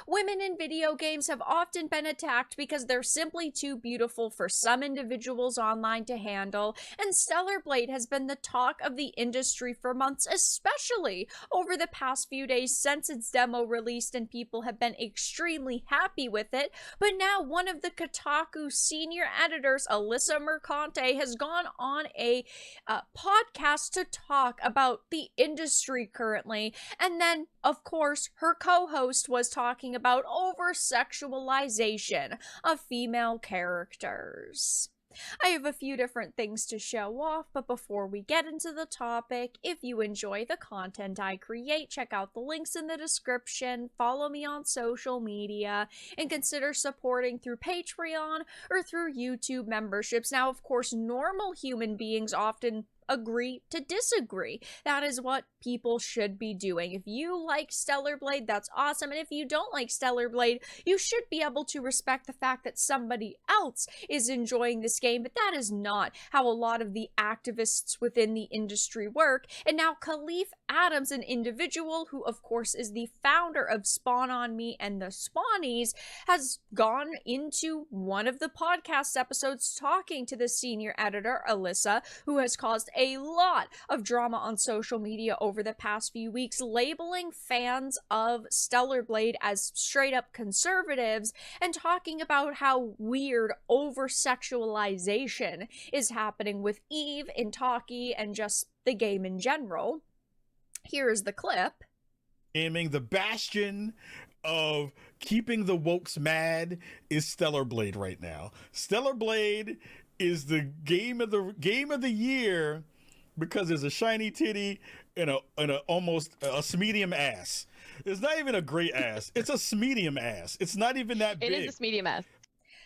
Women in video games have often been attacked because they're simply too beautiful for some individuals online to handle, and Stellar Blade has been the talk of the industry for months, especially over the past few days since its demo released, and people have been extremely happy with it. But now one of the Kotaku senior editors, Alyssa Mercante, has gone on a podcast to talk about the industry currently, and then of course her co-host was talking about over-sexualization of female characters. I have a few different things to show off, but before we get into the topic, if you enjoy the content I create, check out the links in the description, follow me on social media, and consider supporting through Patreon or through YouTube memberships. Now, of course, normal human beings often agree to disagree. That is what people should be doing. If you like Stellar Blade, that's awesome. And if you don't like Stellar Blade, you should be able to respect the fact that somebody else is enjoying this game. But that is not how a lot of the activists within the industry work. And now Khalif Adams, an individual who of course is the founder of Spawn on Me and the Spawnies, has gone into one of the podcast episodes talking to the senior editor, Alyssa, who has caused a lot of drama on social media over the past few weeks, labeling fans of Stellar Blade as straight up conservatives and talking about how weird over-sexualization is happening with Eve in Taki and just the game in general. Here is the clip. Gaming, the bastion of keeping the wokes mad is Stellar Blade right now. Stellar Blade is the game of the year because there's a shiny titty and a almost a medium ass. It's not even a great ass. It's a medium ass. It's not even that big. It is a medium ass.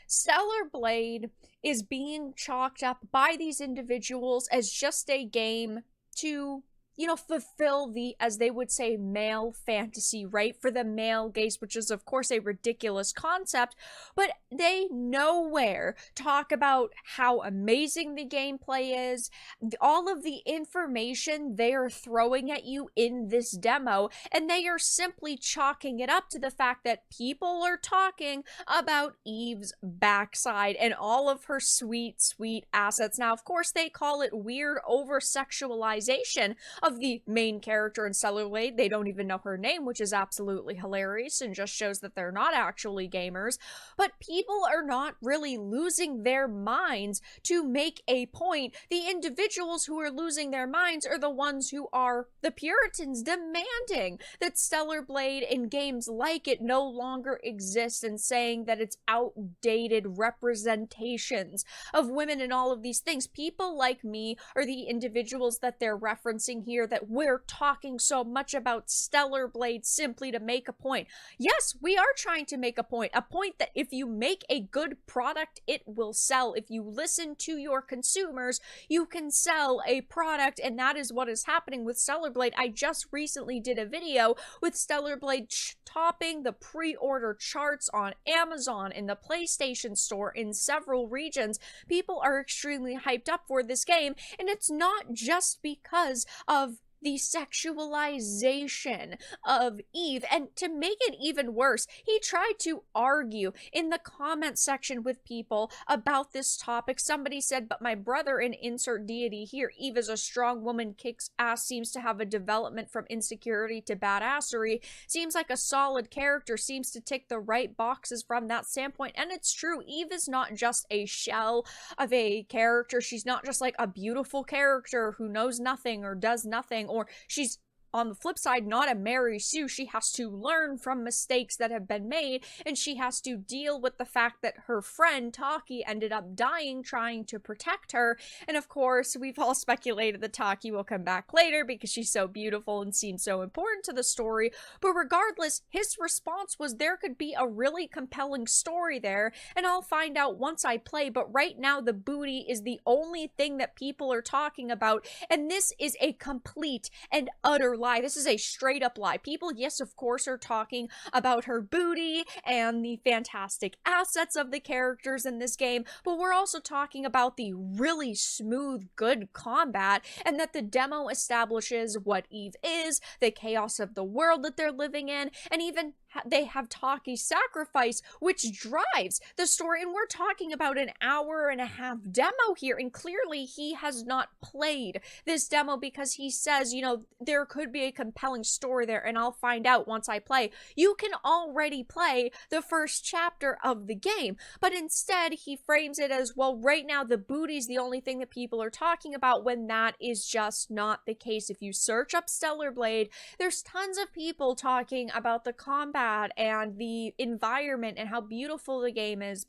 Stellar Blade is being chalked up by these individuals as just a game to, you know, fulfill the, as they would say, male fantasy, right? For the male gaze, which is of course a ridiculous concept, but they nowhere talk about how amazing the gameplay is, all of the information they are throwing at you in this demo, and they are simply chalking it up to the fact that people are talking about Eve's backside and all of her sweet, sweet assets. Now, of course, they call it weird over-sexualization of the main character in Stellar Blade. They don't even know her name, which is absolutely hilarious and just shows that they're not actually gamers. But people are not really losing their minds to make a point. The individuals who are losing their minds are the ones who are the Puritans, demanding that Stellar Blade and games like it no longer exist, and saying that it's outdated representations of women and all of these things. People like me are the individuals that they're referencing here, that we're talking so much about Stellar Blade simply to make a point. Yes, we are trying to make a point that if you make a good product, it will sell. If you listen to your consumers, you can sell a product, and that is what is happening with Stellar Blade. I just recently did a video with Stellar Blade topping the pre-order charts on Amazon, in the PlayStation Store, in several regions. People are extremely hyped up for this game, and it's not just because of the sexualization of Eve. And to make it even worse, he tried to argue in the comment section with people about this topic. Somebody said, but my brother, in insert deity here, Eve is a strong woman, kicks ass, seems to have a development from insecurity to badassery, seems like a solid character, seems to tick the right boxes from that standpoint. And it's true, Eve is not just a shell of a character. She's not just like a beautiful character who knows nothing or does nothing, or she's, on the flip side, not a Mary Sue. She has to learn from mistakes that have been made, and she has to deal with the fact that her friend Taki ended up dying trying to protect her. And of course, we've all speculated that Taki will come back later because she's so beautiful and seems so important to the story. But regardless, his response was there could be a really compelling story there, and I'll find out once I play. But right now, the booty is the only thing that people are talking about, and this is a complete and utter lie. This is a straight up lie. People, yes, of course, are talking about her booty and the fantastic assets of the characters in this game, but we're also talking about the really smooth, good combat, and that the demo establishes what Eve is, the chaos of the world that they're living in, and even they have Taki's sacrifice, which drives the story. And we're talking about an hour-and-a-half demo here, and clearly he has not played this demo because he says, you know, there could be a compelling story there, and I'll find out once I play. You can already play the first chapter of the game, but instead he frames it as, well, right now the booty's the only thing that people are talking about, when that is just not the case. If you search up Stellar Blade, there's tons of people talking about the combat and the environment and how beautiful the game is,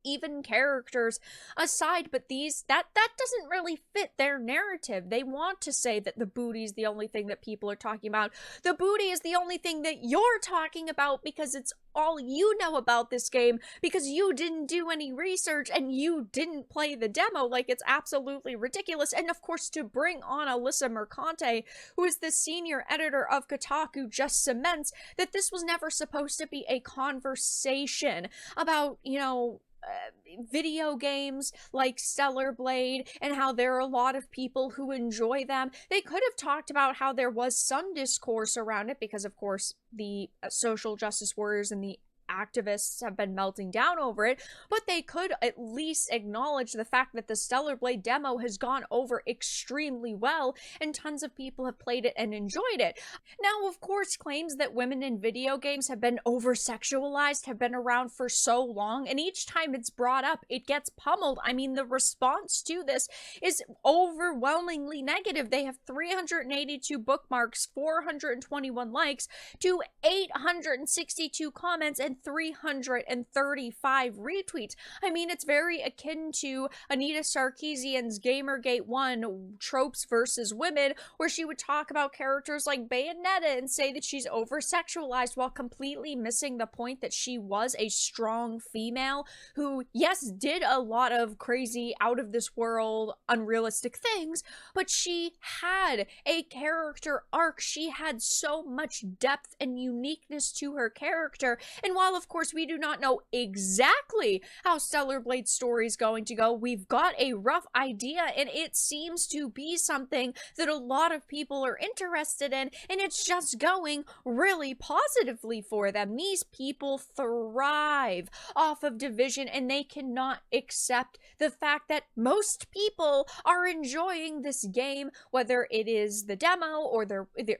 even characters aside, but that doesn't really fit their narrative. They want to say that the booty is the only thing that people are talking about. The booty is the only thing that you're talking about because it's all you know about this game, because you didn't do any research and you didn't play the demo. Like, it's absolutely ridiculous. And of course, to bring on Alyssa Mercante, who is the senior editor of Kotaku, just cements that this was never supposed to be a conversation about, you know, video games like Stellar Blade and how there are a lot of people who enjoy them. They could have talked about how there was some discourse around it because, of course, the social justice warriors and the activists have been melting down over it, but they could at least acknowledge the fact that the Stellar Blade demo has gone over extremely well and tons of people have played it and enjoyed it. Now, of course, claims that women in video games have been over-sexualized have been around for so long, and each time it's brought up, it gets pummeled. I mean, the response to this is overwhelmingly negative. They have 382 bookmarks, 421 likes, to 862 comments, and 335 retweets. I mean, it's very akin to Anita Sarkeesian's Gamergate 1 Tropes versus Women, where she would talk about characters like Bayonetta and say that she's over-sexualized while completely missing the point that she was a strong female who, yes, did a lot of crazy, out-of-this-world, unrealistic things, but she had a character arc. She had so much depth and uniqueness to her character, and while of course we do not know exactly how Stellar Blade's story is going to go, we've got a rough idea, and it seems to be something that a lot of people are interested in, and it's just going really positively for them. These people thrive off of Division, and they cannot accept the fact that most people are enjoying this game, whether it is the demo or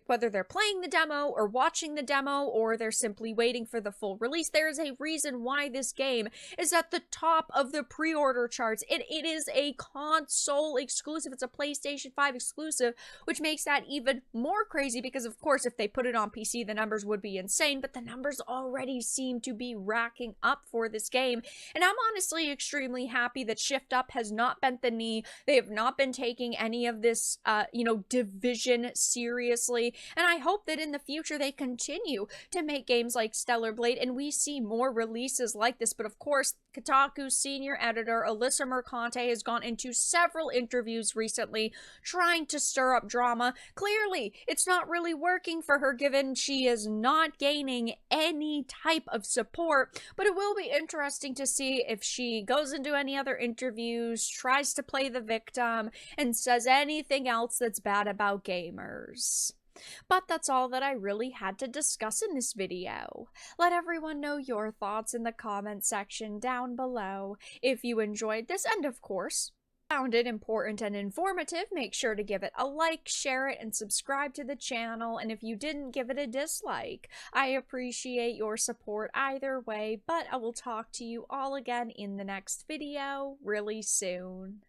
whether they're playing the demo or watching the demo or they're simply waiting for the full release. There is a reason why this game is at the top of the pre-order charts. It is a console exclusive. It's a PlayStation 5 exclusive, which makes that even more crazy because, of course, if they put it on PC, the numbers would be insane, but the numbers already seem to be racking up for this game. And I'm honestly extremely happy that Shift Up has not bent the knee. They have not been taking any of this, Division seriously. And I hope that in the future they continue to make games like Stellar Blade and we see more releases like this. But of course, Kotaku's senior editor, Alyssa Mercante, has gone into several interviews recently trying to stir up drama. Clearly, it's not really working for her given she is not gaining any type of support, but it will be interesting to see if she goes into any other interviews, tries to play the victim, and says anything else that's bad about gamers. But that's all that I really had to discuss in this video. Let everyone know your thoughts in the comment section down below. If you enjoyed this and, of course, found it important and informative, make sure to give it a like, share it, and subscribe to the channel. And if you didn't, give it a dislike. I appreciate your support either way, but I will talk to you all again in the next video really soon.